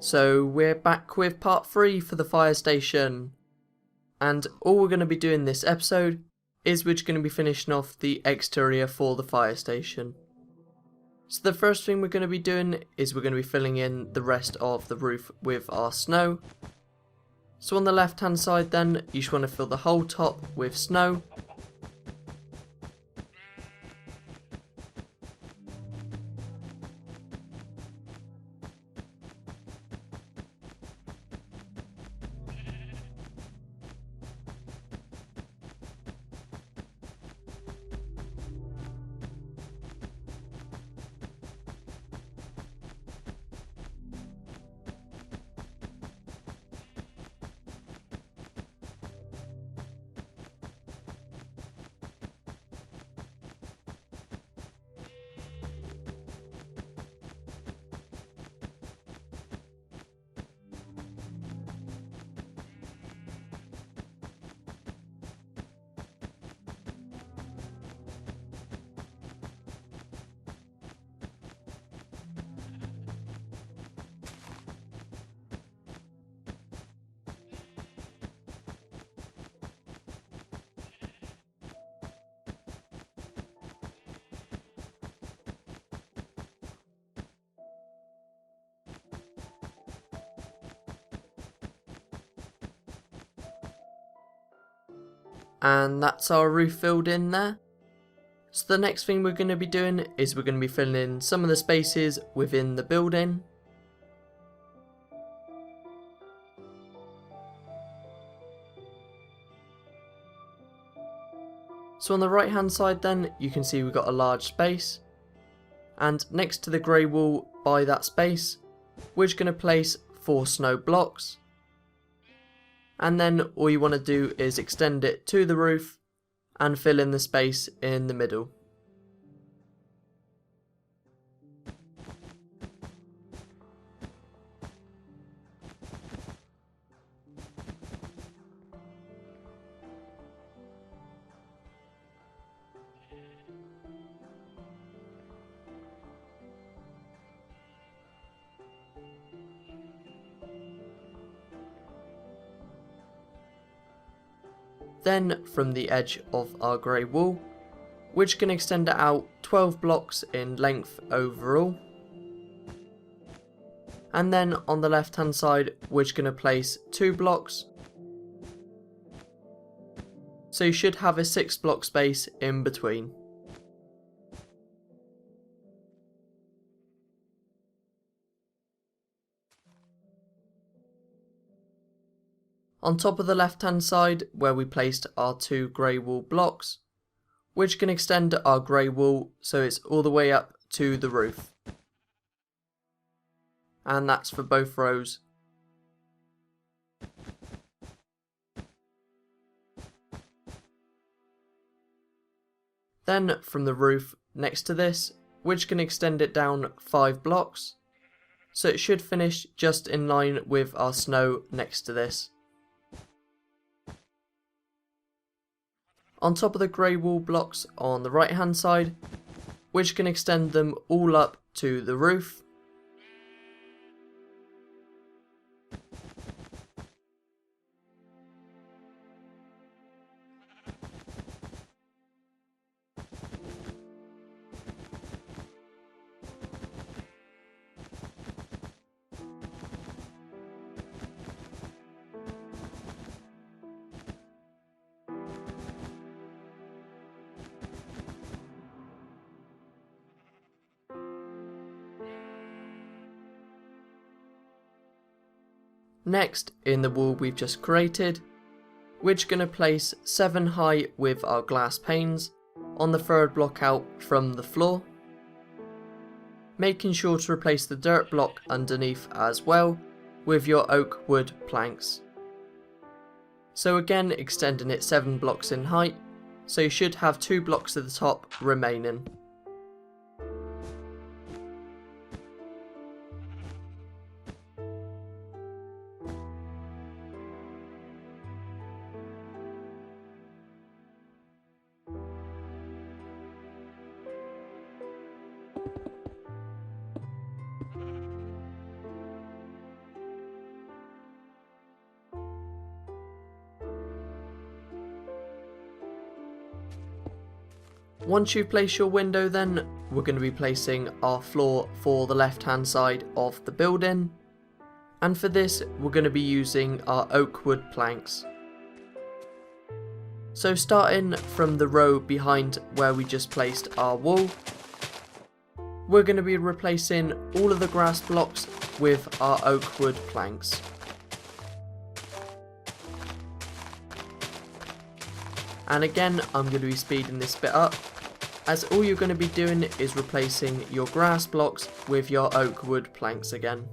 So we're back with part 3 for the fire station, and all we're going to be doing this episode is we're just going to be finishing off the exterior for the fire station. So the first thing we're going to be doing is we're going to be filling in the rest of the roof with our snow. So on the left hand side then, you just want to fill the whole top with snow. And that's our roof filled in there. So the next thing we're going to be doing is we're going to be filling in some of the spaces within the building. So on the right hand side then, you can see we've got a large space, and next to the grey wall by that space, we're just going to place 4 snow blocks. And then all you want to do is extend it to the roof and fill in the space in the middle. Then from the edge of our grey wall, we're just going to extend it out 12 blocks in length overall. And then on the left hand side, we're just going to place 2 blocks. So you should have a 6 block space in between. On top of the left hand side, where we placed our 2 grey wall blocks, we're just going to extend our grey wall so it's all the way up to the roof. And that's for both rows. Then from the roof next to this, we're just going to extend it down 5 blocks, so it should finish just in line with our snow next to this. On top of the grey wall blocks on the right hand side, we're just going to extend them all up to the roof. Next, in the wall we've just created, we're just going to place 7 high with our glass panes on the 3rd block out from the floor, making sure to replace the dirt block underneath as well with your oak wood planks. So again, extending it 7 blocks in height, so you should have 2 blocks at the top remaining. Once you've placed your window then, we're going to be placing our floor for the left hand side of the building. And for this, we're going to be using our oak wood planks. So starting from the row behind where we just placed our wall, we're going to be replacing all of the grass blocks with our oak wood planks. And again, I'm going to be speeding this bit up, as all you're going to be doing is replacing your grass blocks with your oak wood planks again.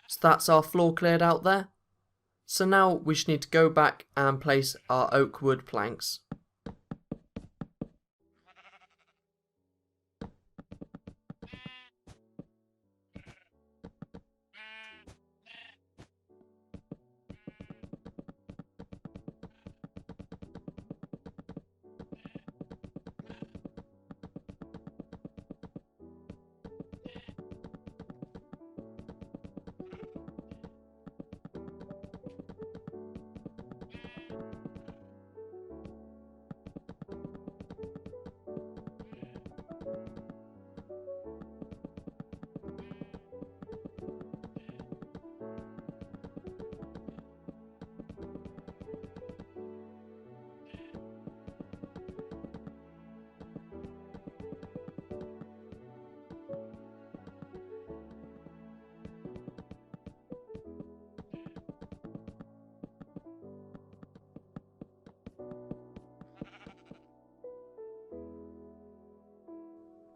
So that's our floor cleared out there. So now we just need to go back and place our oak wood planks.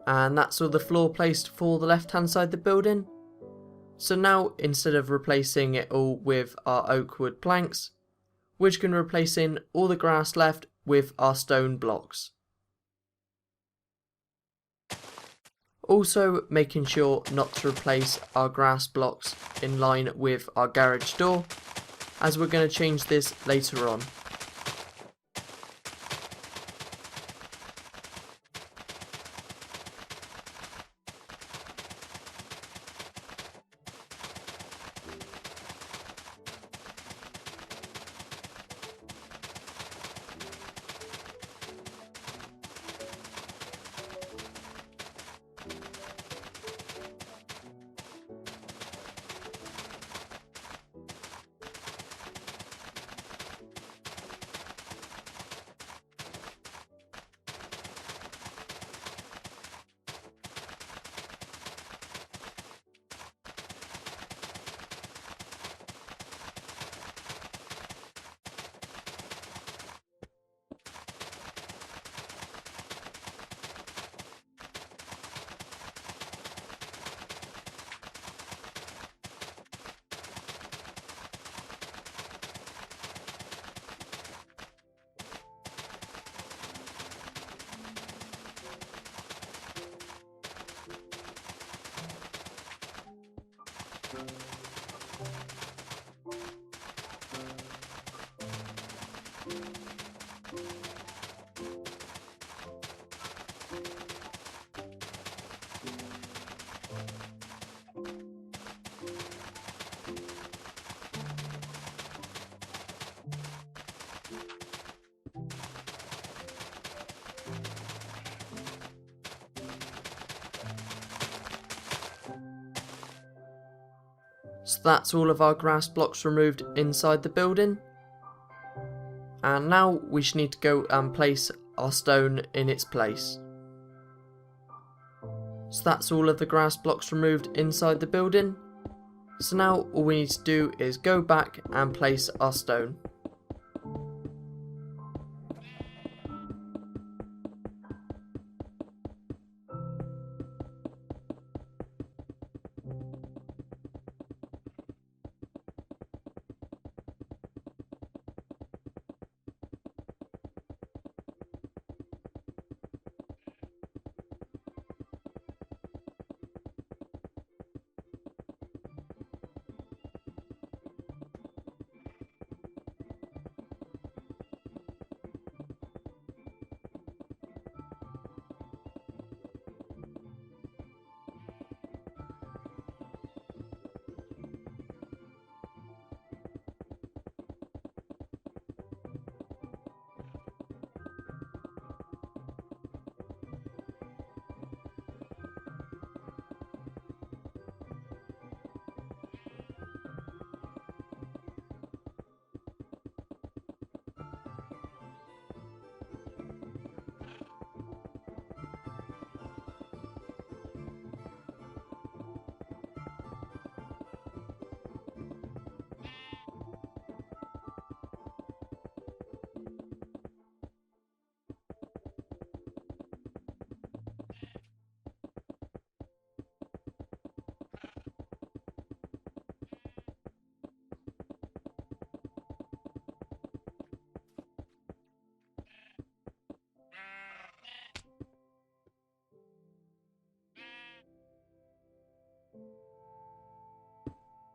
And that's all the floor placed for the left hand side of the building. So now, instead of replacing it all with our oak wood planks, we're just going to replace in all the grass left with our stone blocks. Also making sure not to replace our grass blocks in line with our garage door, as we're going to change this later on. So that's all of our grass blocks removed inside the building. And now we just need to go and place our stone in its place. So that's all of the grass blocks removed inside the building. So now all we need to do is go back and place our stone.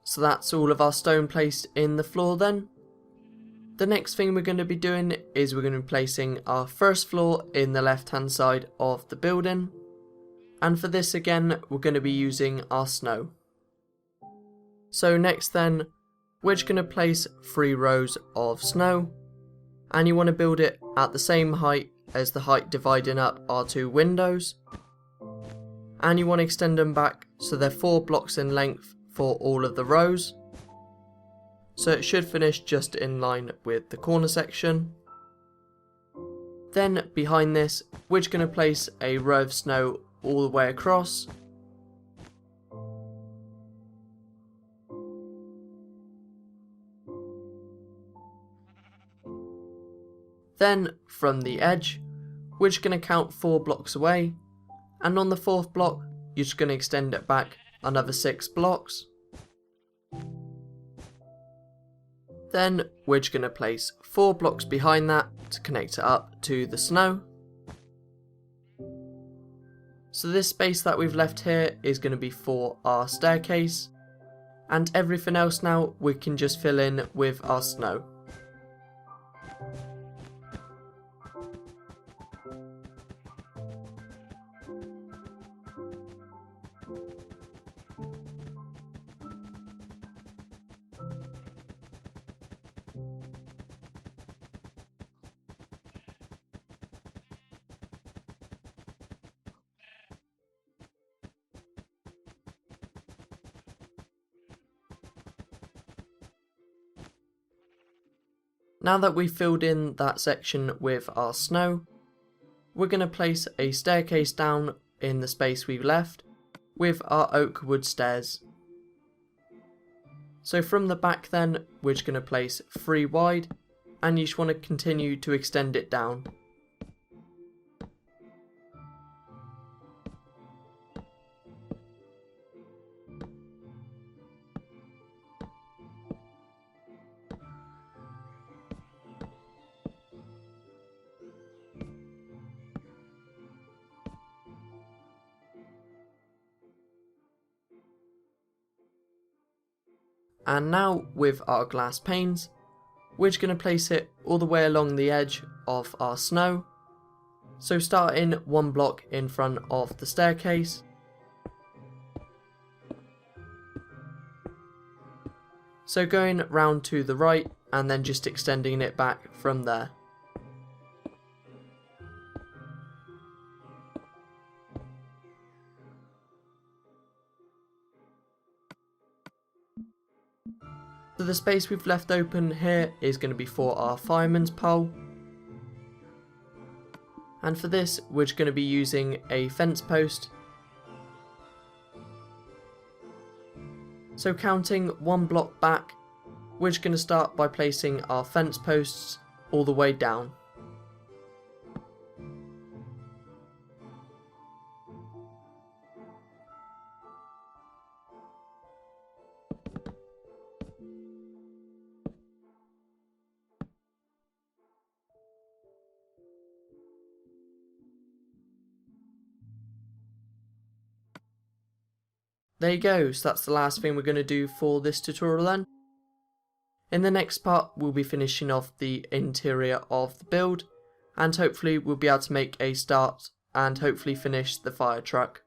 So that's all of our stone placed in the floor then. The next thing we're going to be doing is we're going to be placing our first floor in the left hand side of the building. And for this again, we're going to be using our snow. So next then, we're just going to place 3 rows of snow. And you want to build it at the same height as the height dividing up our 2 windows. And you want to extend them back so they're 4 blocks in length for all of the rows. So it should finish just in line with the corner section. Then behind this, we're just going to place a row of snow all the way across. Then from the edge, we're just going to count 4 blocks away, and on the 4th block, you're just going to extend it back another 6 blocks. Then we're just going to place 4 blocks behind that to connect it up to the snow. So this space that we've left here is going to be for our staircase, and everything else now we can just fill in with our snow. Now that we've filled in that section with our snow, we're going to place a staircase down in the space we've left with our oak wood stairs. So from the back then, we're just going to place 3 wide, and you just want to continue to extend it down. And now with our glass panes, we're just going to place it all the way along the edge of our snow. So starting 1 block in front of the staircase. So going round to the right and then just extending it back from there. So the space we've left open here is going to be for our fireman's pole. And for this, we're just going to be using a fence post. So counting one block back, we're just going to start by placing our fence posts all the way down. There you go, so that's the last thing we're going to do for this tutorial then. In the next part we'll be finishing off the interior of the build, and hopefully we'll be able to make a start and hopefully finish the fire truck.